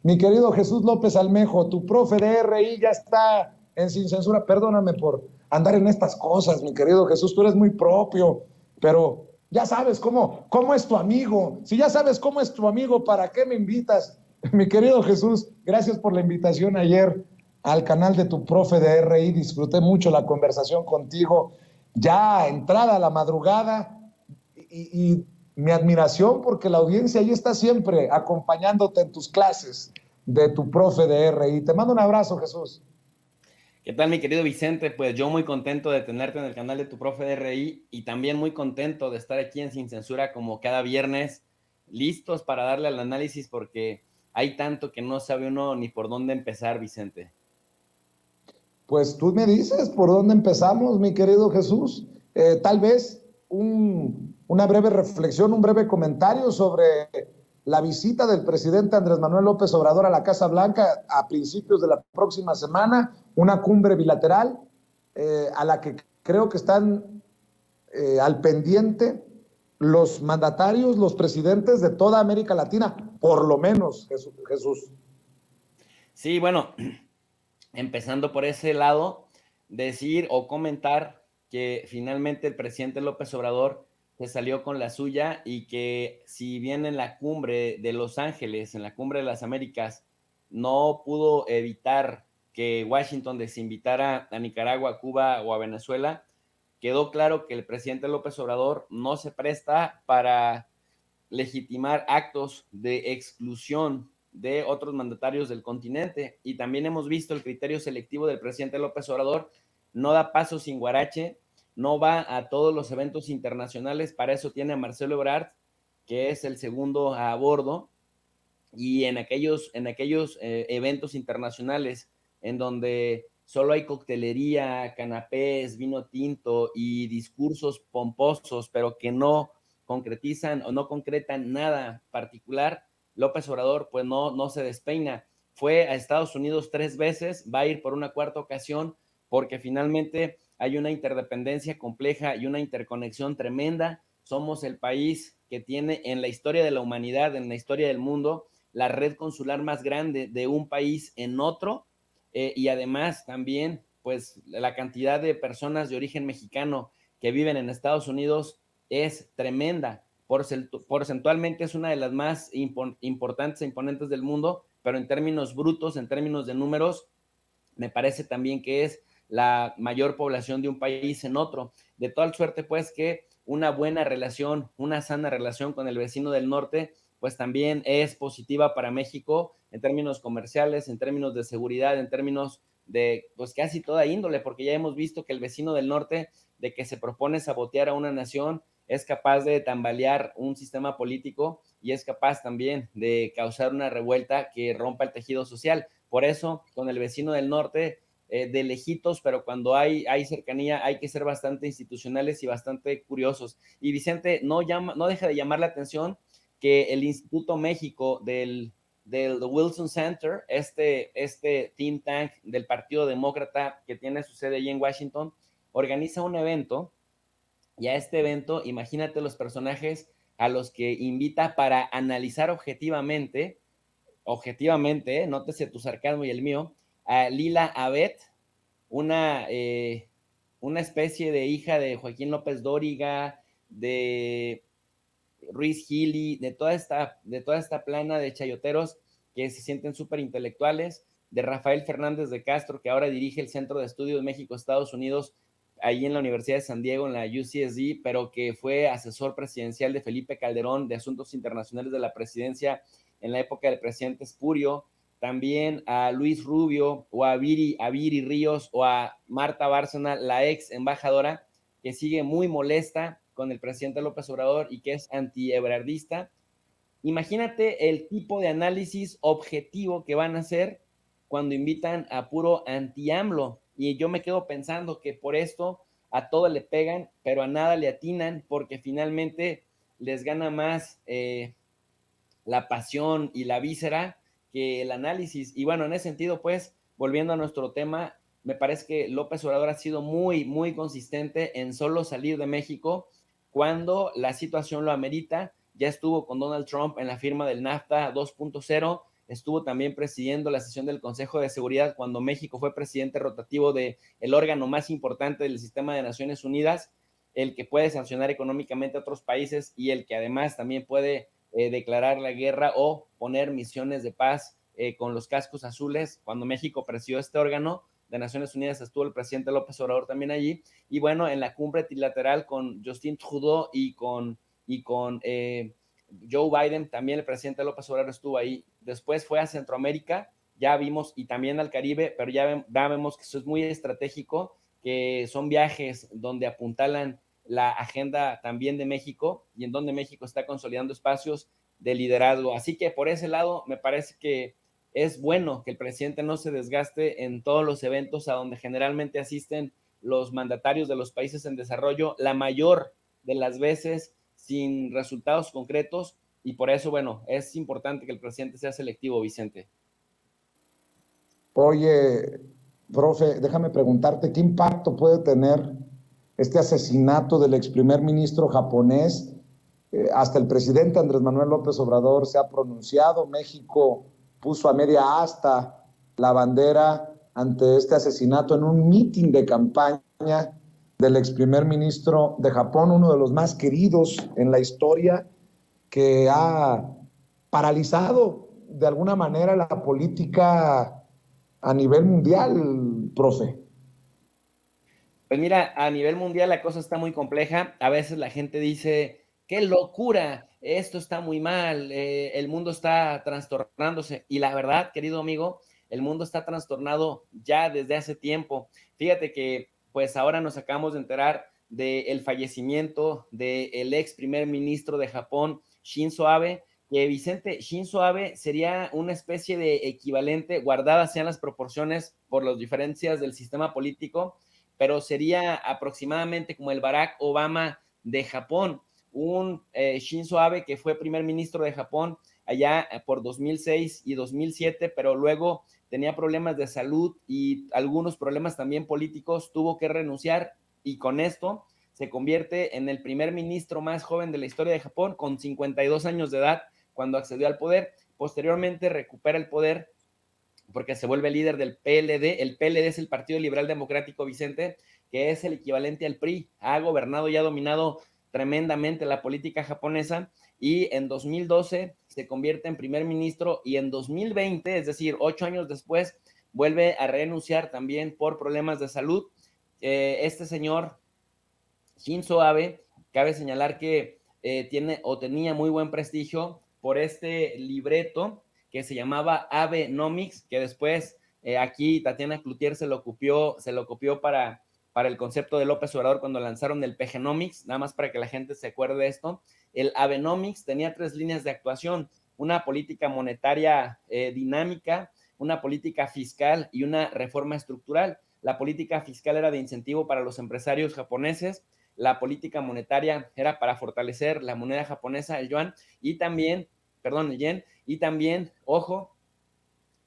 Mi querido Jesús López Almejo, tu profe de RI ya está en Sin Censura. Perdóname por andar en estas cosas, mi querido Jesús, tú eres muy propio, pero ya sabes cómo es tu amigo. Si ya sabes cómo es tu amigo, ¿para qué me invitas? Mi querido Jesús, gracias por la invitación ayer al canal de tu profe de RI. Disfruté mucho la conversación contigo. Ya entrada a la madrugada, y mi admiración porque la audiencia ahí está siempre acompañándote en tus clases de tu profe de RI. Te mando un abrazo, Jesús. ¿Qué tal, mi querido Vicente? Pues yo muy contento de tenerte en el canal de tu profe de RI y también muy contento de estar aquí en Sin Censura como cada viernes, listos para darle al análisis porque hay tanto que no sabe uno ni por dónde empezar, Vicente. Pues tú me dices por dónde empezamos, mi querido Jesús. Tal vez una breve reflexión, un breve comentario sobre la visita del presidente Andrés Manuel López Obrador a la Casa Blanca a principios de la próxima semana, una cumbre bilateral a la que creo que están al pendiente los mandatarios, los presidentes de toda América Latina, por lo menos, Jesús. Sí, bueno, empezando por ese lado, decir o comentar que finalmente el presidente López Obrador se salió con la suya y que si bien en la cumbre de Los Ángeles, en la cumbre de las Américas, no pudo evitar que Washington desinvitara a Nicaragua, Cuba o a Venezuela, quedó claro que el presidente López Obrador no se presta para legitimar actos de exclusión de otros mandatarios del continente. Y también hemos visto el criterio selectivo del presidente López Obrador, no da paso sin guarache, no va a todos los eventos internacionales, para eso tiene a Marcelo Ebrard, que es el segundo a bordo, y en aquellos eventos internacionales en donde solo hay coctelería, canapés, vino tinto y discursos pomposos, pero que no concretizan o no concretan nada particular, López Obrador pues no se despeina. Fue a Estados Unidos 3 veces, va a ir por una cuarta ocasión, porque finalmente hay una interdependencia compleja y una interconexión tremenda. Somos el país que tiene en la historia de la humanidad, en la historia del mundo, la red consular más grande de un país en otro, y además también pues la cantidad de personas de origen mexicano que viven en Estados Unidos es tremenda. Porcentualmente es una de las más importantes e imponentes del mundo, pero en términos brutos, en términos de números, me parece también que es la mayor población de un país en otro. De tal suerte, pues, que una buena relación, una sana relación con el vecino del norte, pues también es positiva para México en términos comerciales, en términos de seguridad, en términos de pues casi toda índole, porque ya hemos visto que el vecino del norte, de que se propone sabotear a una nación, es capaz de tambalear un sistema político y es capaz también de causar una revuelta que rompa el tejido social. Por eso, con el vecino del norte, de lejitos, pero cuando hay cercanía hay que ser bastante institucionales y bastante curiosos. Y Vicente, no deja de llamar la atención que el Instituto México del Wilson Center, este think tank del Partido Demócrata que tiene su sede allí en Washington, organiza un evento, y a este evento, imagínate los personajes a los que invita para analizar objetivamente, nótese tu sarcasmo y el mío, a Lila Abed, una, eh, una especie de hija de Joaquín López Dóriga, de Ruiz Gili, de toda esta plana de chayoteros que se sienten súper intelectuales, de Rafael Fernández de Castro, que ahora dirige el Centro de Estudios México-Estados Unidos, ahí en la Universidad de San Diego, en la UCSD, pero que fue asesor presidencial de Felipe Calderón de Asuntos Internacionales de la Presidencia en la época del presidente Espurio, también a Luis Rubio, o a Viri Ríos, o a Marta Bárcena, la ex embajadora, que sigue muy molesta con el presidente López Obrador y que es antiebrardista. Imagínate el tipo de análisis objetivo que van a hacer cuando invitan a puro anti-AMLO. Y yo me quedo pensando que por esto a todo le pegan, pero a nada le atinan, porque finalmente les gana más la pasión y la víscera que el análisis. Y bueno, en ese sentido, pues, volviendo a nuestro tema, me parece que López Obrador ha sido muy, muy consistente en solo salir de México cuando la situación lo amerita. Ya estuvo con Donald Trump en la firma del NAFTA 2.0, estuvo también presidiendo la sesión del Consejo de Seguridad cuando México fue presidente rotativo del órgano más importante del sistema de Naciones Unidas, el que puede sancionar económicamente a otros países y el que además también puede declarar la guerra o poner misiones de paz con los cascos azules. Cuando México presidió este órgano de Naciones Unidas, estuvo el presidente López Obrador también allí. Y bueno, en la cumbre trilateral con Justin Trudeau y con Joe Biden, también el presidente López Obrador estuvo ahí. Después fue a Centroamérica, ya vimos, y también al Caribe, pero ya vemos que eso es muy estratégico, que son viajes donde apuntalan la agenda también de México y en donde México está consolidando espacios de liderazgo. Así que por ese lado me parece que es bueno que el presidente no se desgaste en todos los eventos a donde generalmente asisten los mandatarios de los países en desarrollo, la mayor de las veces sin resultados concretos, y por eso, bueno, es importante que el presidente sea selectivo, Vicente. Oye, profe, déjame preguntarte, ¿qué impacto puede tener este asesinato del ex primer ministro japonés? Hasta el presidente Andrés Manuel López Obrador se ha pronunciado. México puso a media asta la bandera ante este asesinato en un mitin de campaña del ex primer ministro de Japón, uno de los más queridos en la historia, que ha paralizado de alguna manera la política a nivel mundial, profe. Pues mira, a nivel mundial la cosa está muy compleja. A veces la gente dice, qué locura, esto está muy mal, el mundo está trastornándose. Y la verdad, querido amigo, el mundo está trastornado ya desde hace tiempo. Fíjate que pues ahora nos acabamos de enterar del fallecimiento del ex primer ministro de Japón, Shinzo Abe, que Vicente, Shinzo Abe sería una especie de equivalente, guardadas sean las proporciones por las diferencias del sistema político, pero sería aproximadamente como el Barack Obama de Japón, un Shinzo Abe que fue primer ministro de Japón allá por 2006 y 2007, pero luego tenía problemas de salud y algunos problemas también políticos, tuvo que renunciar y con esto se convierte en el primer ministro más joven de la historia de Japón con 52 años de edad cuando accedió al poder. Posteriormente recupera el poder porque se vuelve líder del PLD. El PLD es el Partido Liberal Democrático, Vicente, que es el equivalente al PRI. Ha gobernado y ha dominado tremendamente la política japonesa y en 2012 se convierte en primer ministro y en 2020, es decir, 8 años después, vuelve a renunciar también por problemas de salud. Este señor Shinzo Abe, cabe señalar que tiene o tenía muy buen prestigio por este libreto que se llamaba Abenomics, que después aquí Tatiana Cloutier se lo copió para el concepto de López Obrador cuando lanzaron el PGnomics, nada más para que la gente se acuerde de esto. El Abenomics tenía 3 líneas de actuación, una política monetaria dinámica, una política fiscal y una reforma estructural. La política fiscal era de incentivo para los empresarios japoneses, la política monetaria era para fortalecer la moneda japonesa, el yuan, y también, perdón, el yen, y también, ojo,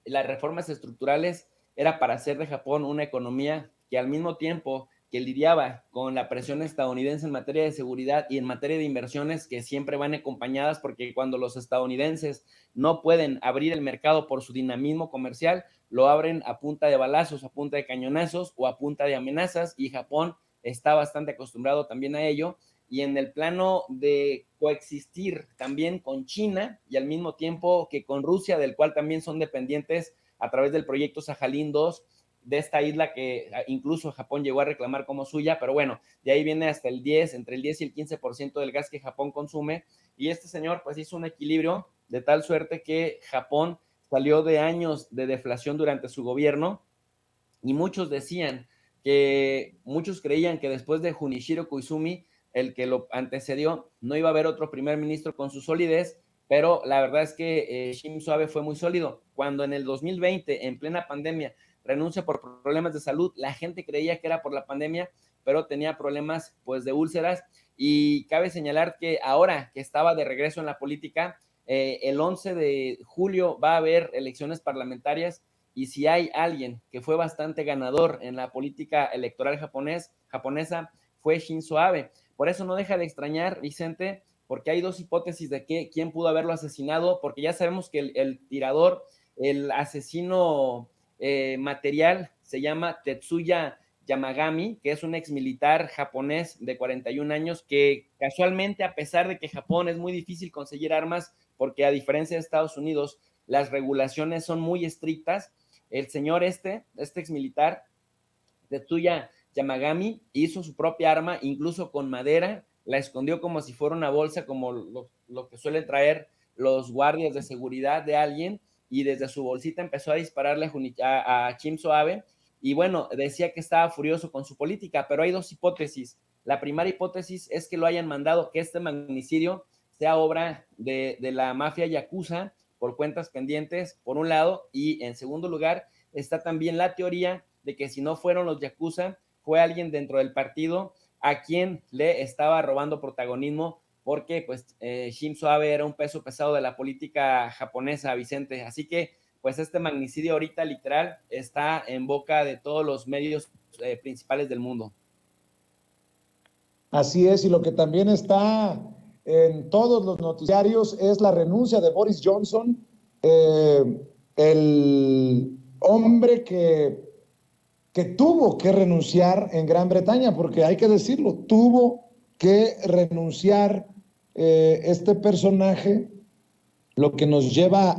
las reformas estructurales era para hacer de Japón una economía que al mismo tiempo que lidiaba con la presión estadounidense en materia de seguridad y en materia de inversiones que siempre van acompañadas, porque cuando los estadounidenses no pueden abrir el mercado por su dinamismo comercial, lo abren a punta de balazos, a punta de cañonazos o a punta de amenazas, y Japón está bastante acostumbrado también a ello. Y en el plano de coexistir también con China y al mismo tiempo que con Rusia, del cual también son dependientes a través del proyecto Sajalín 2, de esta isla que incluso Japón llegó a reclamar como suya, pero bueno, de ahí viene hasta el 10, entre el 10 y el 15% del gas que Japón consume, y este señor pues hizo un equilibrio de tal suerte que Japón salió de años de deflación durante su gobierno, y muchos creían que después de Junichiro Koizumi, el que lo antecedió, no iba a haber otro primer ministro con su solidez, pero la verdad es que Shinzo Abe fue muy sólido. Cuando en el 2020, en plena pandemia, renuncia por problemas de salud, la gente creía que era por la pandemia, pero tenía problemas pues de úlceras, y cabe señalar que ahora que estaba de regreso en la política, el 11 de julio va a haber elecciones parlamentarias, y si hay alguien que fue bastante ganador en la política electoral japonesa, fue Shinzo Abe. Por eso no deja de extrañar, Vicente, porque hay dos hipótesis de quién pudo haberlo asesinado, porque ya sabemos que el tirador, el asesino material, se llama Tetsuya Yamagami, que es un ex militar japonés de 41 años que casualmente, a pesar de que Japón es muy difícil conseguir armas, porque a diferencia de Estados Unidos, las regulaciones son muy estrictas, el señor este ex militar, Tetsuya Yamagami, hizo su propia arma, incluso con madera, la escondió como si fuera una bolsa, como lo que suelen traer los guardias de seguridad de alguien, y desde su bolsita empezó a dispararle a Shinzo Abe, y bueno, decía que estaba furioso con su política, pero hay dos hipótesis. La primera hipótesis es que lo hayan mandado, que este magnicidio sea obra de la mafia yakuza por cuentas pendientes, por un lado, y en segundo lugar está también la teoría de que si no fueron los yakuza, fue alguien dentro del partido a quien le estaba robando protagonismo, porque pues Shinzo Abe era un peso pesado de la política japonesa, Vicente. Así que pues este magnicidio ahorita literal está en boca de todos los medios principales del mundo. Así es, y lo que también está en todos los noticiarios es la renuncia de Boris Johnson, el hombre que tuvo que renunciar en Gran Bretaña, porque hay que decirlo, tuvo que renunciar este personaje, lo que nos lleva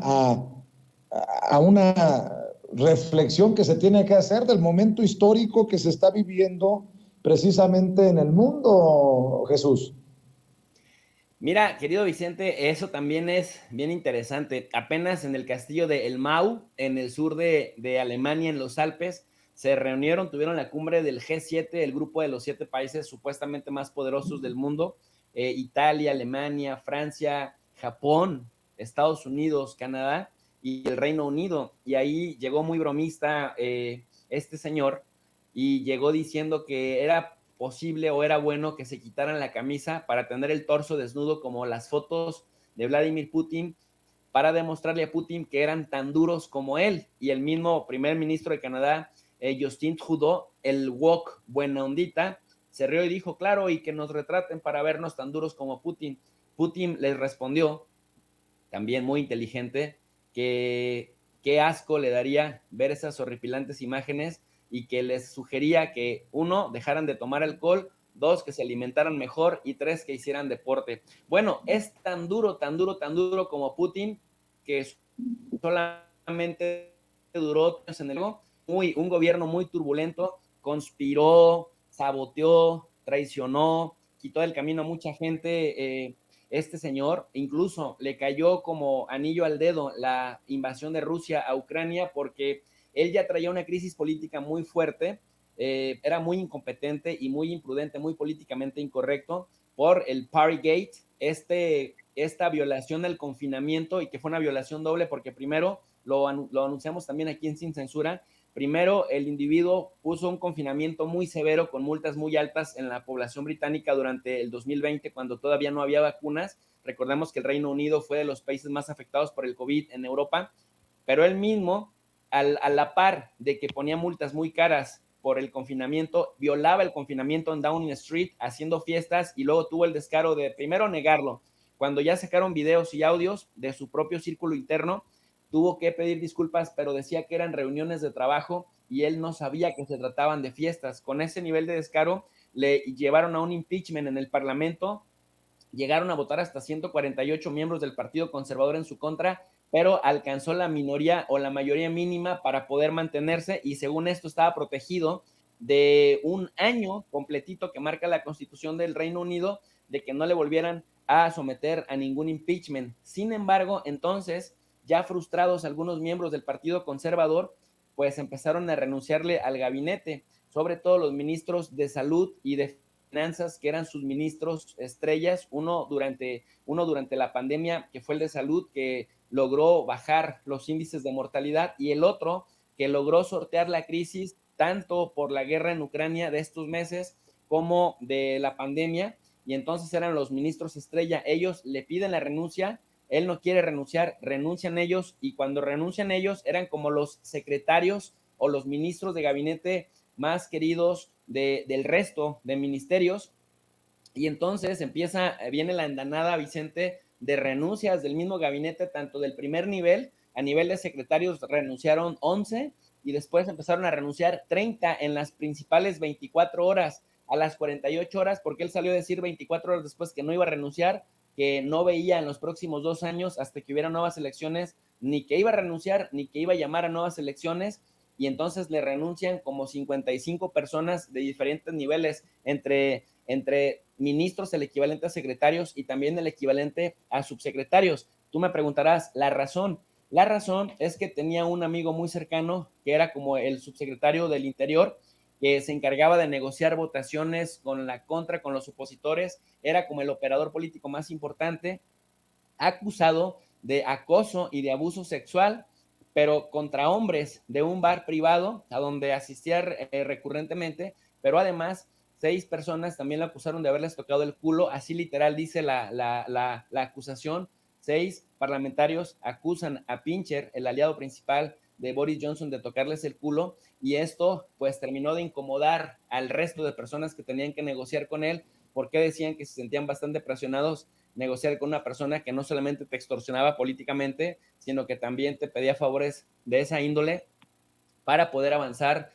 a una reflexión que se tiene que hacer del momento histórico que se está viviendo precisamente en el mundo, Jesús. Mira, querido Vicente, eso también es bien interesante. Apenas en el castillo de El Mau, en el sur de Alemania, en los Alpes, se reunieron, tuvieron la cumbre del G7, el grupo de los 7 países supuestamente más poderosos del mundo, Italia, Alemania, Francia, Japón, Estados Unidos, Canadá y el Reino Unido. Y ahí llegó muy bromista este señor y llegó diciendo que era posible o era bueno que se quitaran la camisa para tener el torso desnudo como las fotos de Vladimir Putin, para demostrarle a Putin que eran tan duros como él. Y el mismo primer ministro de Canadá, Justin Trudeau, el wok buena ondita, se rió y dijo, claro, y que nos retraten para vernos tan duros como Putin. Putin les respondió, también muy inteligente, que qué asco le daría ver esas horripilantes imágenes y que les sugería que, uno, dejaran de tomar alcohol, dos, que se alimentaran mejor y tres, que hicieran deporte. Bueno, es tan duro, tan duro, tan duro como Putin, que solamente duró en el un gobierno muy turbulento, conspiró, saboteó, traicionó, quitó del camino a mucha gente. Este señor incluso le cayó como anillo al dedo la invasión de Rusia a Ucrania, porque él ya traía una crisis política muy fuerte, era muy incompetente y muy imprudente, muy políticamente incorrecto por el Partygate, esta violación del confinamiento, y que fue una violación doble porque primero lo anunciamos también aquí en Sin Censura. Primero, el individuo puso un confinamiento muy severo con multas muy altas en la población británica durante el 2020, cuando todavía no había vacunas. Recordemos que el Reino Unido fue de los países más afectados por el COVID en Europa, pero él mismo, a la par de que ponía multas muy caras por el confinamiento, violaba el confinamiento en Downing Street haciendo fiestas, y luego tuvo el descaro de primero negarlo. Cuando ya sacaron videos y audios de su propio círculo interno, tuvo que pedir disculpas, pero decía que eran reuniones de trabajo y él no sabía que se trataban de fiestas. Con ese nivel de descaro le llevaron a un impeachment en el Parlamento, llegaron a votar hasta 148 miembros del Partido Conservador en su contra, pero alcanzó la minoría o la mayoría mínima para poder mantenerse, y según esto estaba protegido de un año completito que marca la Constitución del Reino Unido, de que no le volvieran a someter a ningún impeachment. Sin embargo, entonces, ya frustrados algunos miembros del Partido Conservador, pues empezaron a renunciarle al gabinete, sobre todo los ministros de Salud y de Finanzas, que eran sus ministros estrellas, uno durante la pandemia, que fue el de Salud, que logró bajar los índices de mortalidad, y el otro que logró sortear la crisis tanto por la guerra en Ucrania de estos meses como de la pandemia. Y entonces eran los ministros estrella. Ellos le piden la renuncia, él no quiere renunciar, renuncian ellos, y cuando renuncian ellos eran como los secretarios o los ministros de gabinete más queridos del resto de ministerios, Y entonces viene la andanada, Vicente, de renuncias del mismo gabinete, tanto del primer nivel, a nivel de secretarios renunciaron 11 y después empezaron a renunciar 30 en las principales 24 horas, a las 48 horas, porque él salió a decir 24 horas después que no iba a renunciar, que no veía en los próximos 2 años hasta que hubiera nuevas elecciones, ni que iba a renunciar, ni que iba a llamar a nuevas elecciones, y entonces le renuncian como 55 personas de diferentes niveles, entre ministros, el equivalente a secretarios y también el equivalente a subsecretarios. Tú me preguntarás la razón. La razón es que tenía un amigo muy cercano que era como el subsecretario del Interior, que se encargaba de negociar votaciones con la contra, con los opositores, era como el operador político más importante, acusado de acoso y de abuso sexual, pero contra hombres de un bar privado a donde asistía recurrentemente, pero además 6 personas también la acusaron de haberles tocado el culo, así literal dice la acusación. 6 parlamentarios acusan a Pincher, el aliado principal de Boris Johnson, de tocarles el culo, y esto pues terminó de incomodar al resto de personas que tenían que negociar con él, porque decían que se sentían bastante presionados negociar con una persona que no solamente te extorsionaba políticamente, sino que también te pedía favores de esa índole para poder avanzar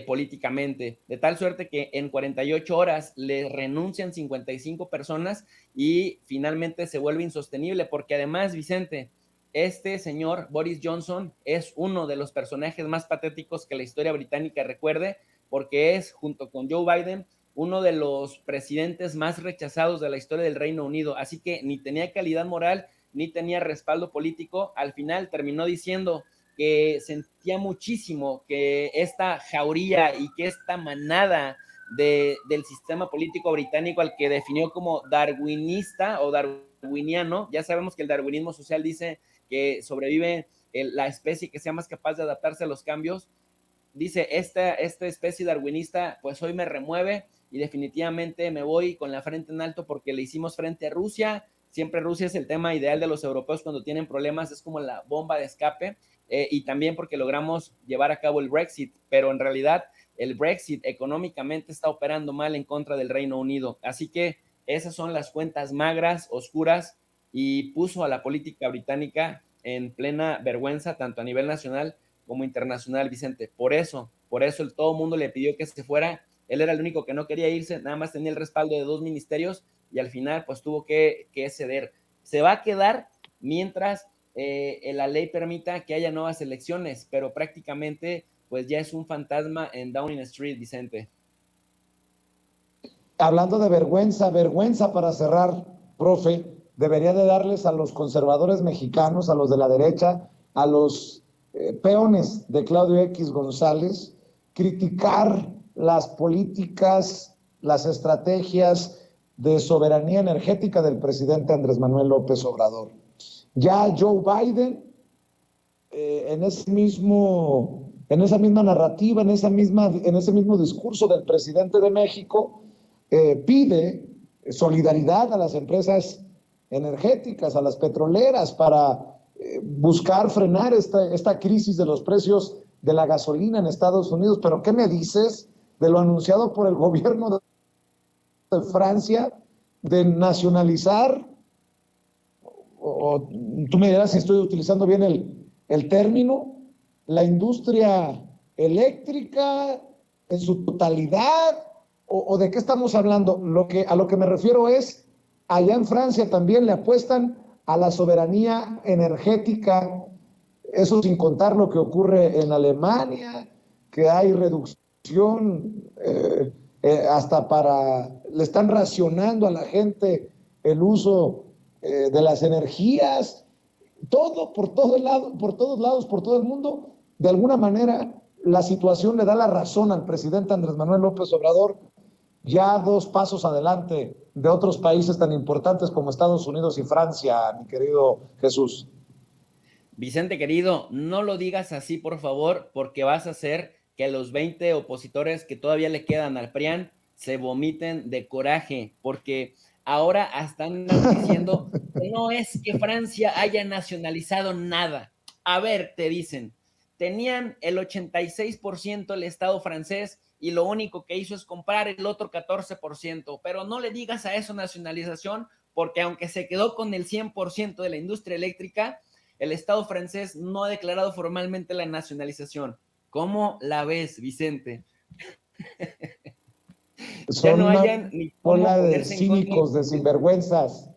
políticamente, de tal suerte que en 48 horas le renuncian 55 personas y finalmente se vuelve insostenible, porque además, Vicente, este señor Boris Johnson es uno de los personajes más patéticos que la historia británica recuerde, porque es, junto con Joe Biden, uno de los presidentes más rechazados de la historia del Reino Unido, así que ni tenía calidad moral, ni tenía respaldo político. Al final terminó diciendo que sentía muchísimo que esta jauría y que esta manada del sistema político británico, al que definió como darwinista o darwiniano, ya sabemos que el darwinismo social dice que sobrevive la especie que sea más capaz de adaptarse a los cambios. Dice, esta especie darwinista pues hoy me remueve y definitivamente me voy con la frente en alto, porque le hicimos frente a Rusia. Siempre Rusia es el tema ideal de los europeos cuando tienen problemas, es como la bomba de escape, y también porque logramos llevar a cabo el Brexit, pero en realidad el Brexit económicamente está operando mal en contra del Reino Unido. Así que esas son las cuentas magras, oscuras, y puso a la política británica en plena vergüenza, tanto a nivel nacional como internacional, Vicente. Por eso todo el mundo le pidió que se fuera. Él era el único que no quería irse, nada más tenía el respaldo de 2 ministerios y al final pues tuvo que ceder. Se va a quedar mientras la ley permita que haya nuevas elecciones, pero prácticamente pues ya es un fantasma en Downing Street, Vicente. Hablando de vergüenza para cerrar, profe, debería de darles a los conservadores mexicanos, a los de la derecha, a los peones de Claudio X González, criticar las políticas, las estrategias de soberanía energética del presidente Andrés Manuel López Obrador. Ya Joe Biden, en esa misma narrativa, en ese mismo discurso del presidente de México, pide solidaridad a las empresas energéticas, a las petroleras, para buscar frenar esta crisis de los precios de la gasolina en Estados Unidos. Pero ¿qué me dices de lo anunciado por el gobierno de Francia de nacionalizar, o tú me dirás si estoy utilizando bien el término, la industria eléctrica en su totalidad? ¿O de qué estamos hablando? A lo que me refiero es, allá en Francia también le apuestan a la soberanía energética, eso sin contar lo que ocurre en Alemania, que hay reducción, le están racionando a la gente el uso de las energías, todo, por todos lados, por todo el mundo. De alguna manera, la situación le da la razón al presidente Andrés Manuel López Obrador, ya 2 pasos adelante de otros países tan importantes como Estados Unidos y Francia, mi querido Jesús. Vicente, querido, no lo digas así, por favor, porque vas a hacer que los 20 opositores que todavía le quedan al PRIAN se vomiten de coraje, porque ahora están diciendo que no es que Francia haya nacionalizado nada. A ver, te dicen, tenían el 86% el Estado francés y lo único que hizo es comprar el otro 14%, pero no le digas a eso nacionalización, porque aunque se quedó con el 100% de la industria eléctrica, el Estado francés no ha declarado formalmente la nacionalización. ¿Cómo la ves, Vicente? Ya Son no una hayan ni cómo bola de ponerse en contra. cínicos, de sinvergüenzas.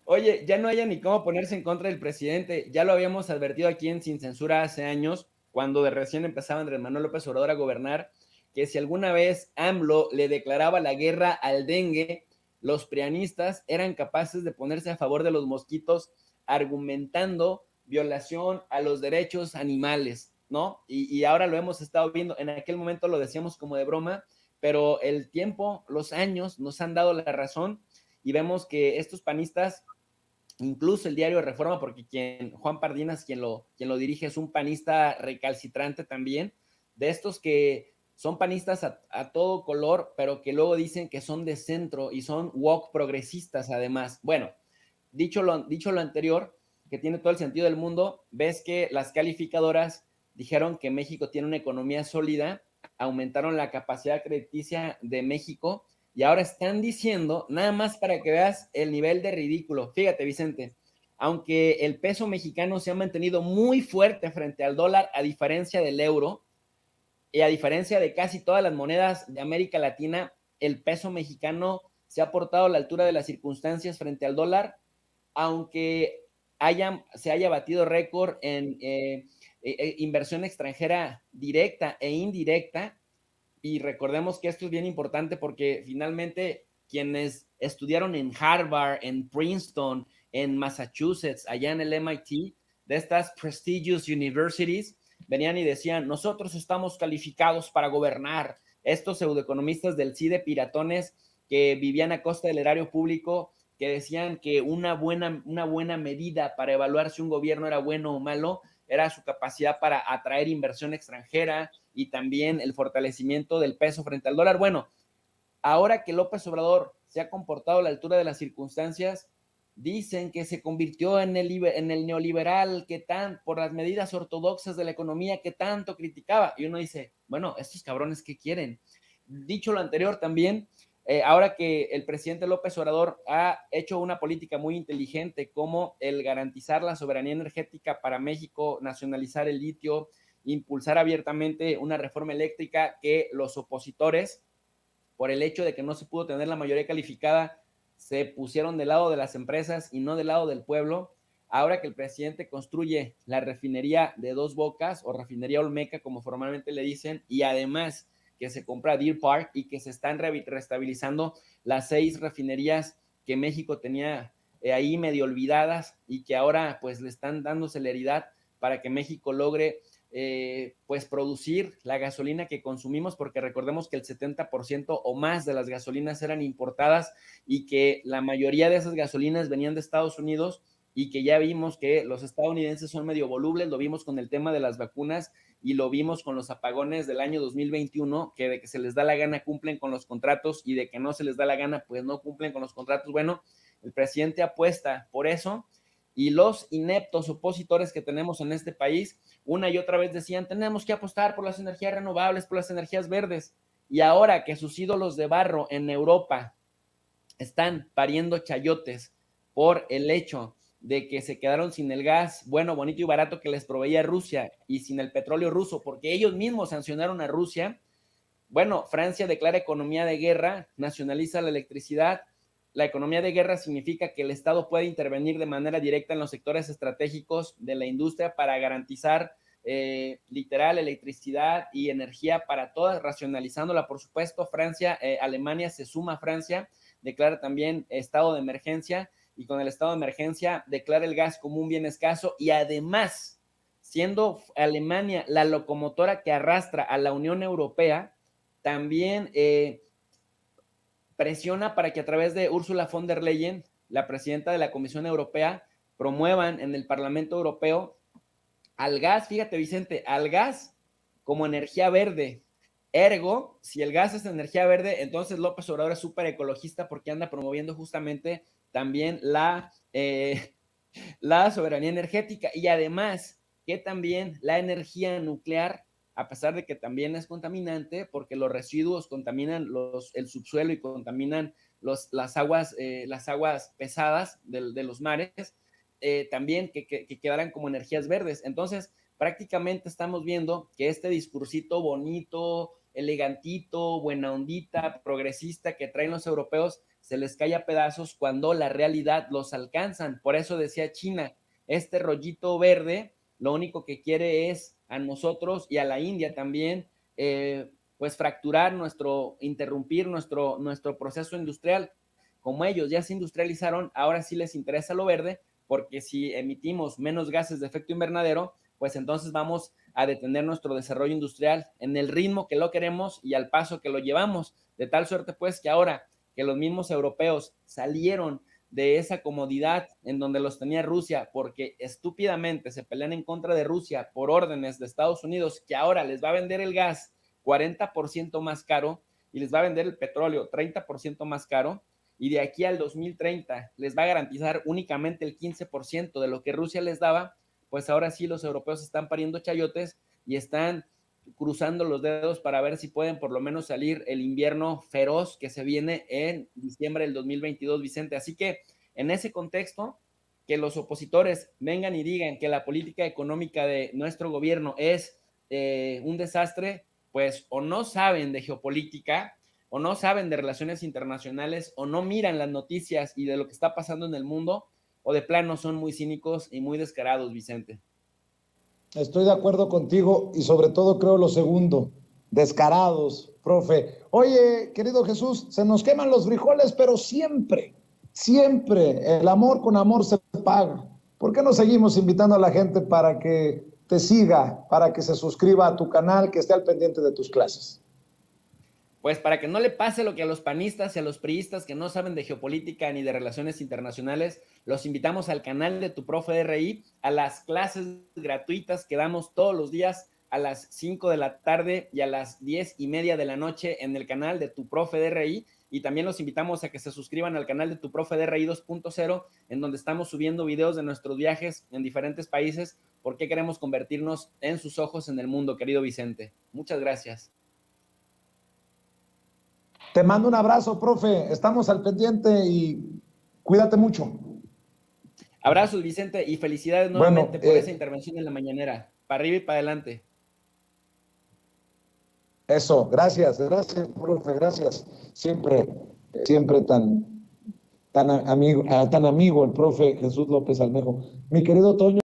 Oye, ya no haya ni cómo ponerse en contra del presidente. Ya lo habíamos advertido aquí en Sin Censura hace años, cuando de recién empezaba Andrés Manuel López Obrador a gobernar, que si alguna vez AMLO le declaraba la guerra al dengue, los prianistas eran capaces de ponerse a favor de los mosquitos argumentando violación a los derechos animales, ¿no? Y ahora lo hemos estado viendo. En aquel momento lo decíamos como de broma, pero el tiempo, los años nos han dado la razón y vemos que estos panistas, incluso el diario de Reforma, porque Juan Pardinas, quien lo dirige, es un panista recalcitrante también, de estos que son panistas a todo color, pero que luego dicen que son de centro y son woke progresistas además. Bueno, dicho lo anterior, que tiene todo el sentido del mundo, ves que las calificadoras dijeron que México tiene una economía sólida, aumentaron la capacidad crediticia de México y ahora están diciendo, nada más para que veas el nivel de ridículo. Fíjate, Vicente, aunque el peso mexicano se ha mantenido muy fuerte frente al dólar, a diferencia del euro y a diferencia de casi todas las monedas de América Latina, el peso mexicano se ha portado a la altura de las circunstancias frente al dólar, aunque se haya batido récord en inversión extranjera directa e indirecta. Y recordemos que esto es bien importante porque finalmente quienes estudiaron en Harvard, en Princeton, en Massachusetts, allá en el MIT, de estas prestigious universities, venían y decían, nosotros estamos calificados para gobernar. Estos pseudoeconomistas del CIDE piratones que vivían a costa del erario público, que decían que una buena medida para evaluar si un gobierno era bueno o malo era su capacidad para atraer inversión extranjera y también el fortalecimiento del peso frente al dólar. Bueno, ahora que López Obrador se ha comportado a la altura de las circunstancias, dicen que se convirtió en el neoliberal que por las medidas ortodoxas de la economía que tanto criticaba. Y uno dice, bueno, estos cabrones, ¿qué quieren? Dicho lo anterior también, ahora que el presidente López Obrador ha hecho una política muy inteligente como el garantizar la soberanía energética para México, nacionalizar el litio, impulsar abiertamente una reforma eléctrica que los opositores, por el hecho de que no se pudo tener la mayoría calificada, se pusieron del lado de las empresas y no del lado del pueblo. Ahora que el presidente construye la refinería de Dos Bocas o refinería Olmeca, como formalmente le dicen, y además que se compra Deer Park y que se están restabilizando las 6 refinerías que México tenía ahí medio olvidadas y que ahora pues le están dando celeridad para que México logre pues producir la gasolina que consumimos, porque recordemos que el 70% o más de las gasolinas eran importadas y que la mayoría de esas gasolinas venían de Estados Unidos y que ya vimos que los estadounidenses son medio volubles, lo vimos con el tema de las vacunas y lo vimos con los apagones del año 2021, que de que se les da la gana cumplen con los contratos y de que no se les da la gana pues no cumplen con los contratos. Bueno, el presidente apuesta por eso y los ineptos opositores que tenemos en este país una y otra vez decían, tenemos que apostar por las energías renovables, por las energías verdes. Y ahora que sus ídolos de barro en Europa están pariendo chayotes por el hecho de que se quedaron sin el gas bueno, bonito y barato que les proveía Rusia y sin el petróleo ruso, porque ellos mismos sancionaron a Rusia. Bueno, Francia declara economía de guerra, nacionaliza la electricidad. La economía de guerra significa que el Estado puede intervenir de manera directa en los sectores estratégicos de la industria para garantizar literal electricidad y energía para todas, racionalizándola, por supuesto. Francia, Alemania se suma a Francia, declara también estado de emergencia y con el estado de emergencia declara el gas como un bien escaso y además, siendo Alemania la locomotora que arrastra a la Unión Europea, también presiona para que a través de Ursula von der Leyen, la presidenta de la Comisión Europea, promuevan en el Parlamento Europeo al gas, fíjate Vicente, al gas como energía verde. Ergo, si el gas es energía verde, entonces López Obrador es súper ecologista porque anda promoviendo justamente también la soberanía energética. Y además, que también la energía nuclear, a pesar de que también es contaminante, porque los residuos contaminan el subsuelo y contaminan las aguas pesadas de los mares, también que quedaran como energías verdes. Entonces, prácticamente estamos viendo que este discursito bonito, elegantito, buena ondita, progresista que traen los europeos, se les cae a pedazos cuando la realidad los alcanzan. Por eso decía China, este rollito verde lo único que quiere es a nosotros y a la India también, pues fracturar interrumpir nuestro proceso industrial. Como ellos ya se industrializaron, ahora sí les interesa lo verde, porque si emitimos menos gases de efecto invernadero, pues entonces vamos a detener nuestro desarrollo industrial en el ritmo que lo queremos y al paso que lo llevamos. De tal suerte, pues, que ahora que los mismos europeos salieron de esa comodidad en donde los tenía Rusia, porque estúpidamente se pelean en contra de Rusia por órdenes de Estados Unidos, que ahora les va a vender el gas 40% más caro y les va a vender el petróleo 30% más caro, y de aquí al 2030 les va a garantizar únicamente el 15% de lo que Rusia les daba, pues ahora sí los europeos están pariendo chayotes y están cruzando los dedos para ver si pueden por lo menos salir el invierno feroz que se viene en diciembre del 2022, Vicente. Así que en ese contexto, que los opositores vengan y digan que la política económica de nuestro gobierno es un desastre, pues o no saben de geopolítica, o no saben de relaciones internacionales, o no miran las noticias y de lo que está pasando en el mundo, o de plano son muy cínicos y muy descarados, Vicente. Estoy de acuerdo contigo y sobre todo creo lo segundo, descarados, profe. Oye, querido Jesús, se nos queman los frijoles, pero siempre, siempre el amor con amor se paga. ¿Por qué no seguimos invitando a la gente para que te siga, para que se suscriba a tu canal, que esté al pendiente de tus clases? Pues para que no le pase lo que a los panistas y a los priistas que no saben de geopolítica ni de relaciones internacionales, los invitamos al canal de Tu Profe RI, a las clases gratuitas que damos todos los días a las 5 de la tarde y a las 10:30 de la noche en el canal de Tu Profe RI. Y también los invitamos a que se suscriban al canal de Tu Profe RI 2.0, en donde estamos subiendo videos de nuestros viajes en diferentes países, porque queremos convertirnos en sus ojos en el mundo, querido Vicente. Muchas gracias. Te mando un abrazo, profe. Estamos al pendiente y cuídate mucho. Abrazos, Vicente, y felicidades nuevamente por esa intervención en la mañanera. Para arriba y para adelante. Eso, gracias, profe, gracias. Siempre tan amigo el profe Jesús López Almejo. Mi querido Toño.